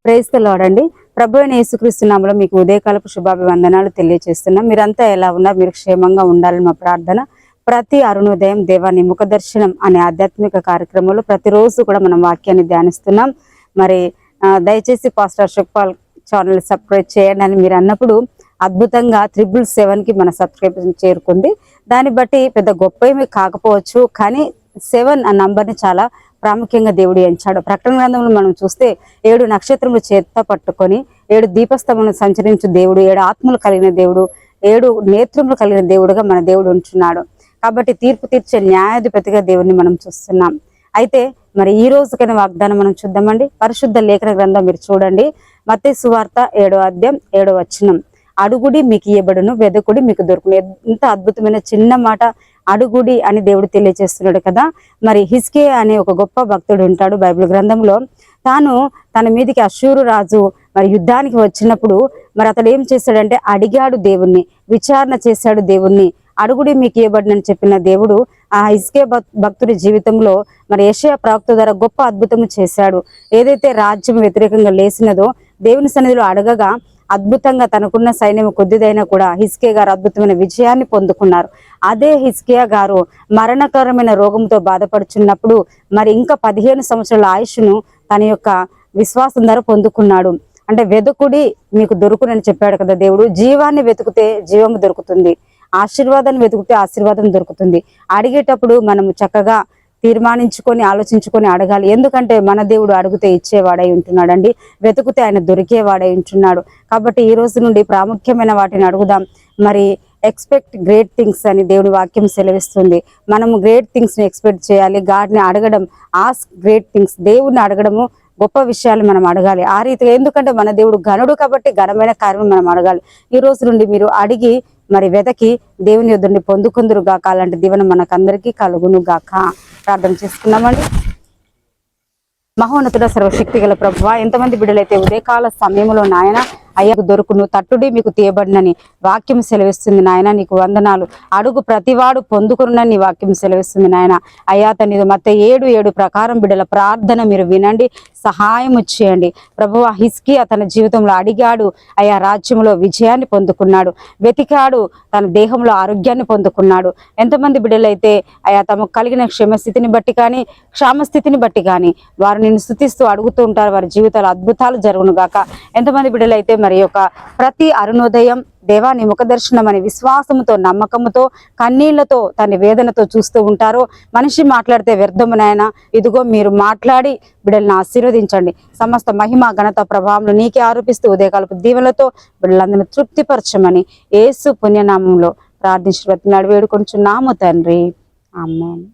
Praise the lord అండి. ప్రభువైన యేసుక్రీస్తు నామములో మీకు ఉదయకాలపు శుభాభివందనాలు తెలియజేస్తున్నాం. మీరంతా ఎలా ఉన్నా మీరు క్షేమంగా ఉండాలని మా ప్రార్థన. ప్రతి అరుణోదయం దేవాన్ని ముఖ దర్శనం అనే ఆధ్యాత్మిక కార్యక్రమంలో ప్రతిరోజు కూడా మనం వాక్యాన్ని ధ్యానిస్తున్నాం. మరి దయచేసి pastor Ashok Paul channel subscribe చేయండి అని మీరు అన్నప్పుడు అద్భుతంగా 777కి మన సబ్స్క్రిప్షన్ చేరుకుంది. దాన్ని బట్టి పెద్ద గొప్ప ఏమీ కాకపోవచ్చు, కానీ 7 ఆ నంబర్ని చాలా ప్రాముఖ్యంగా దేవుడు ఎంచాడు. ప్రకటన గ్రంథంలో మనం చూస్తే 7 నక్షత్రములు చేత పట్టుకొని 7 దీపస్తంభములను సంచరించు దేవుడు, 7 ఆత్మలు కలిగిన దేవుడు, 7 నేత్రములు కలిగిన దేవుడుగా మన దేవుడు ఉంటున్నాడు. కాబట్టి తీర్పు తీర్చే న్యాయాధిపతిగా దేవుడిని మనం చూస్తున్నాం. అయితే మరి ఈ రోజుకైనా వాగ్దానం మనం చూద్దామండి. పరిశుద్ధ లేఖన గ్రంథం మీరు చూడండి. మత్తయి సువార్త 7వ అధ్యాయం 7వ వచనం. అడుగుడి మీకు ఇయ్యబడును, వెదకుడి మీకు దొరుకును. ఎంత అద్భుతమైన చిన్న మాట అడుగుడి అని దేవుడు తెలియజేస్తున్నాడు కదా. మరి హిజ్కియా అనే ఒక గొప్ప భక్తుడు ఉంటాడు బైబిల్ గ్రంథంలో. తాను తన మీదికి అష్షూరు రాజు మరి యుద్ధానికి వచ్చినప్పుడు మరి అతడు ఏం చేశాడంటే అడిగాడు దేవుణ్ణి, విచారణ చేశాడు దేవుణ్ణి. అడుగుడి మీకు ఇవ్వబడినని చెప్పిన దేవుడు ఆ హిజ్కియా భక్తుడి జీవితంలో మరి యెషయా ప్రవక్త ద్వారా గొప్ప అద్భుతం చేశాడు. ఏదైతే రాజ్యం వ్యతిరేకంగా లేసినదో దేవుని సన్నిధిలో అడగగా అద్భుతంగా తనకున్న సైన్యం కొద్దిదైనా కూడా హిజ్కియా గారు అద్భుతమైన విజయాన్ని పొందుకున్నారు. అదే హిజ్కియా గారు మరణకరమైన రోగంతో బాధపడుచున్నప్పుడు మరి ఇంకా 15 సంవత్సరాల ఆయుష్ను తన యొక్క విశ్వాసం ద్వారా పొందుకున్నాడు. అంటే వెతుకుడి మీకు దొరుకునని చెప్పాడు కదా దేవుడు. జీవాన్ని వెతుకుతే జీవము దొరుకుతుంది, ఆశీర్వాదాన్ని వెతుకుతే ఆశీర్వాదం దొరుకుతుంది. అడిగేటప్పుడు మనం చక్కగా తీర్మానించుకొని ఆలోచించుకొని అడగాలి. ఎందుకంటే మన దేవుడు అడిగితే ఇచ్చేవాడై ఉంటున్నాడండి, వెతుకుతే ఆయన దొరికేవాడై ఉంటున్నాడు. కాబట్టి ఈ రోజు నుండి ప్రాముఖ్యమైన వాటిని అడుగుదాం. మరి ఎక్స్పెక్ట్ గ్రేట్ థింగ్స్ అని దేవుడి వాక్యం సెలవిస్తుంది. మనము గ్రేట్ థింగ్స్ ని ఎక్స్పెక్ట్ చేయాలి. గాడ్ని అడగడం, ఆస్క్ గ్రేట్ థింగ్స్, దేవుడిని అడగడము గొప్ప విషయాలు మనం అడగాలి. ఆ రీతిగా ఎందుకంటే మన దేవుడు ఘనుడు కాబట్టి ఘనమైన కార్యం మనం అడగాలి. ఈ రోజు నుండి మీరు అడిగి మరి వెతకి దేవుని యొద్దని పొందుకుందురు గాక. అలాంటి దీవెన మనకందరికీ కలుగును గాక. ప్రార్థన చేసుకున్నామండి. మహోన్నతుడ సర్వశక్తి గల ప్రభువా, ఎంతమంది బిడ్డలైతే ఉదయకాల సమయంలో నాయన అయ్యకు దొరుకును, తట్టుడి మీకు తీయబడినని వాక్యం సెలవిస్తుంది నాయన. నీకు వందనాలు. అడుగు ప్రతివాడు పొందుకున్నని వాక్యం సెలవిస్తుంది నాయన. అయ్యా తన మత్తయి 7:7 ప్రకారం బిడ్డల ప్రార్థన మీరు వినండి, సహాయం చేయండి ప్రభువా. హిజ్కియా తన జీవితంలో అడిగాడు, అయ్యా రాజ్యంలో విజయాన్ని పొందుకున్నాడు. వెతికాడు, తన దేహంలో ఆరోగ్యాన్ని పొందుకున్నాడు. ఎంతమంది బిడ్డలైతే అయ్యా తమకు కలిగిన క్షేమస్థితిని బట్టి కానీ క్షామస్థితిని బట్టి కానీ వారు నిన్ను స్తుతిస్తూ అడుగుతూ ఉంటారు, వారి జీవితాలు అద్భుతాలు జరుగును గాక. ఎంతమంది బిడ్డలైతే మరి యొక్క ప్రతి అరుణోదయం దేవా నీ ముఖ దర్శనం అనే విశ్వాసముతో, నమ్మకముతో, కన్నీళ్లతో, తన వేదనతో చూస్తూ ఉంటారో. మనిషి మాట్లాడితే వ్యర్థము నాయన, ఇదిగో మీరు మాట్లాడి బిడ్డలను ఆశీర్వదించండి. సమస్త మహిమ ఘనత ప్రభావం నీకే ఆరోపిస్తూ ఉదయకాలపు దీవెనలతో బిడ్డలందరినీ తృప్తిపరచమని యేసు పుణ్యనామంలో ప్రార్థించి వేడుకొంచున్నాము తండ్రి. ఆమేన్.